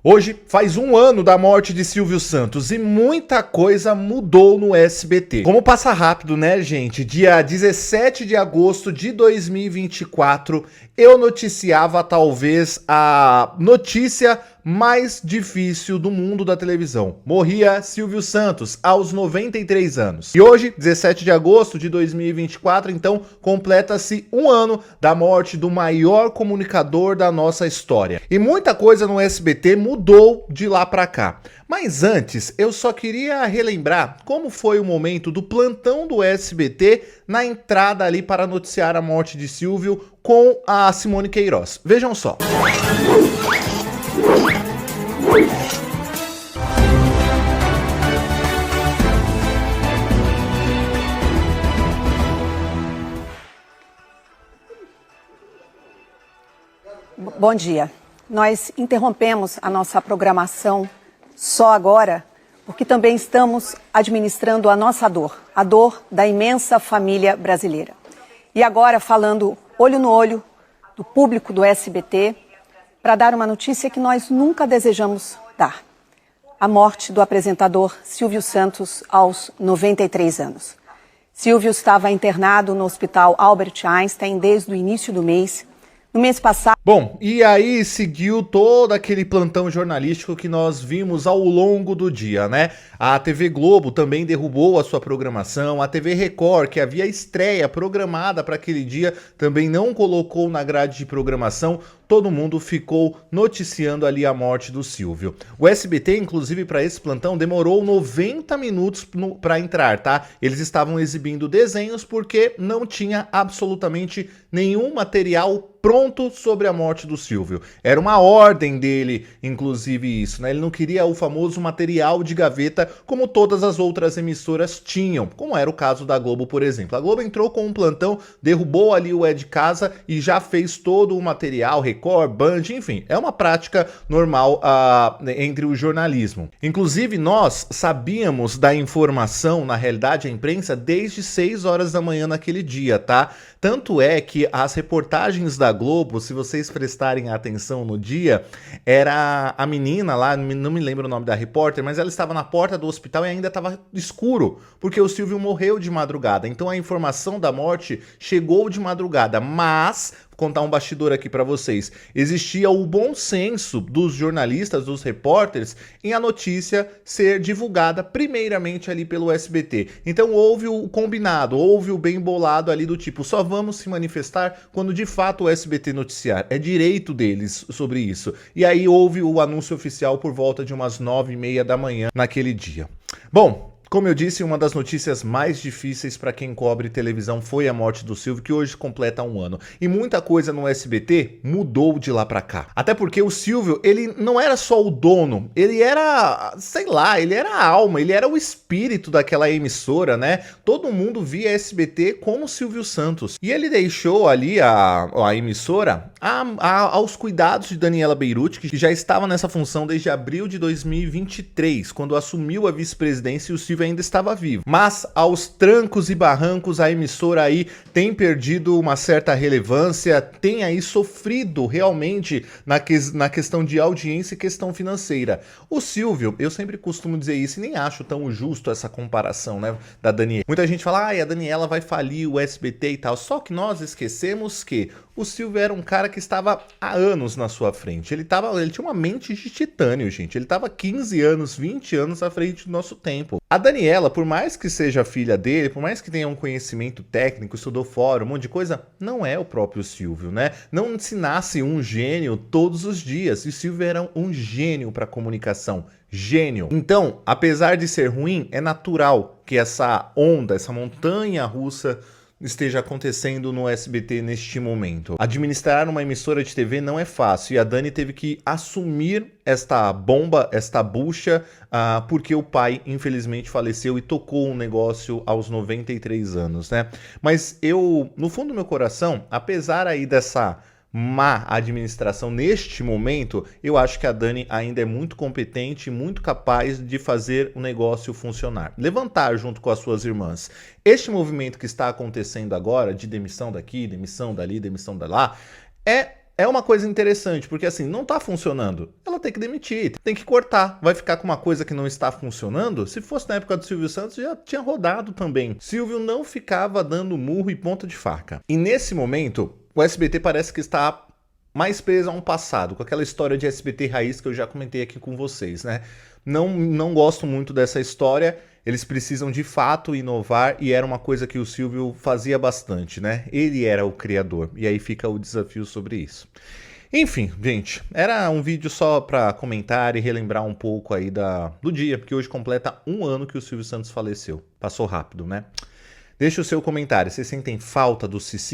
Hoje faz um ano da morte de Silvio Santos e muita coisa mudou no SBT. Como passa rápido, né, gente? Dia 17 de agosto de 2024, eu noticiava talvez a notícia mais difícil do mundo da televisão. Morria Silvio Santos aos 93 anos. E hoje, 17 de agosto de 2024, então, completa-se um ano da morte do maior comunicador da nossa história. E muita coisa no SBT mudou de lá pra cá. Mas antes, eu só queria relembrar como foi o momento do plantão do SBT na entrada ali para noticiar a morte de Silvio com a Simone Queiroz. Vejam só. Bom dia. Nós interrompemos a nossa programação só agora porque também estamos administrando a nossa dor, a dor da imensa família brasileira. E agora falando olho no olho do público do SBT para dar uma notícia que nós nunca desejamos dar. A morte do apresentador Silvio Santos aos 93 anos. Silvio estava internado no Hospital Albert Einstein desde o início do mês. No mês passado... Bom, e aí seguiu todo aquele plantão jornalístico que nós vimos ao longo do dia, né? A TV Globo também derrubou a sua programação, a TV Record, que havia estreia programada para aquele dia, também não colocou na grade de programação. Todo mundo ficou noticiando ali a morte do Silvio. O SBT, inclusive, para esse plantão, demorou 90 minutos para entrar, tá? Eles estavam exibindo desenhos porque não tinha absolutamente nenhum material pronto sobre a morte do Silvio. Era uma ordem dele, inclusive, isso, né? Ele não queria o famoso material de gaveta como todas as outras emissoras tinham, como era o caso da Globo, por exemplo. A Globo entrou com um plantão, derrubou ali o É de Casa e já fez todo o material, Record, Band, enfim, é uma prática normal entre o jornalismo. Inclusive, nós sabíamos da informação, na realidade, a imprensa, desde 6 horas da manhã naquele dia, tá? Tanto é que as reportagens da Globo, se vocês prestarem atenção no dia, era a menina lá, não me lembro o nome da repórter, mas ela estava na porta do hospital e ainda estava escuro, porque o Silvio morreu de madrugada. Então a informação da morte chegou de madrugada, mas... Vou contar um bastidor aqui para vocês. Existia o bom senso dos jornalistas, dos repórteres, em a notícia ser divulgada primeiramente ali pelo SBT. Então houve o combinado, houve o bem bolado ali do tipo, só vamos se manifestar quando de fato o SBT noticiar. É direito deles sobre isso. E aí houve o anúncio oficial por volta de umas 9h30 da manhã naquele dia. Bom... Como eu disse, uma das notícias mais difíceis para quem cobre televisão foi a morte do Silvio, que hoje completa um ano. E muita coisa no SBT mudou de lá para cá. Até porque o Silvio, ele não era só o dono, ele era, sei lá, ele era a alma, ele era o espírito daquela emissora, né? Todo mundo via SBT como Silvio Santos. E ele deixou ali a emissora aos cuidados de Daniela Beirute, que já estava nessa função desde abril de 2023, quando assumiu a vice-presidência e o Silvio ainda estava vivo. Mas aos trancos e barrancos a emissora aí tem perdido uma certa relevância, tem aí sofrido realmente na questão de audiência e questão financeira. O Silvio, eu sempre costumo dizer isso e nem acho tão justo essa comparação, né, da Daniela. Muita gente fala, a Daniela vai falir o SBT e tal, só que nós esquecemos que o Silvio era um cara que estava há anos na sua frente. Ele tinha uma mente de titânio, gente. Ele estava 15 anos, 20 anos à frente do nosso tempo. A Daniela, por mais que seja filha dele, por mais que tenha um conhecimento técnico, estudou fora, um monte de coisa, não é o próprio Silvio, né? Não se nasce um gênio todos os dias. E o Silvio era um gênio para comunicação. Gênio. Então, apesar de ser ruim, é natural que essa onda, essa montanha russa esteja acontecendo no SBT neste momento. Administrar uma emissora de TV não é fácil e a Dani teve que assumir esta bomba, esta bucha, porque o pai infelizmente faleceu e tocou um negócio aos 93 anos, né? Mas eu, no fundo do meu coração, apesar aí dessa má administração neste momento, eu acho que a Dani ainda é muito competente e muito capaz de fazer o negócio funcionar. Levantar junto com as suas irmãs. Este movimento que está acontecendo agora, de demissão daqui, demissão dali, demissão da lá, é é uma coisa interessante, porque assim, não tá funcionando. Ela tem que demitir, tem que cortar. Vai ficar com uma coisa que não está funcionando? Se fosse na época do Silvio Santos, já tinha rodado também. Silvio não ficava dando murro e ponta de faca. E nesse momento, o SBT parece que está mais preso a um passado, com aquela história de SBT raiz que eu já comentei aqui com vocês, né? Não gosto muito dessa história. Eles precisam de fato inovar e era uma coisa que o Silvio fazia bastante, né? Ele era o criador e aí fica o desafio sobre isso. Enfim, gente, era um vídeo só para comentar e relembrar um pouco aí do dia, porque hoje completa 1 ano que o Silvio Santos faleceu. Passou rápido, né? Deixa o seu comentário. Vocês sentem falta do Cici?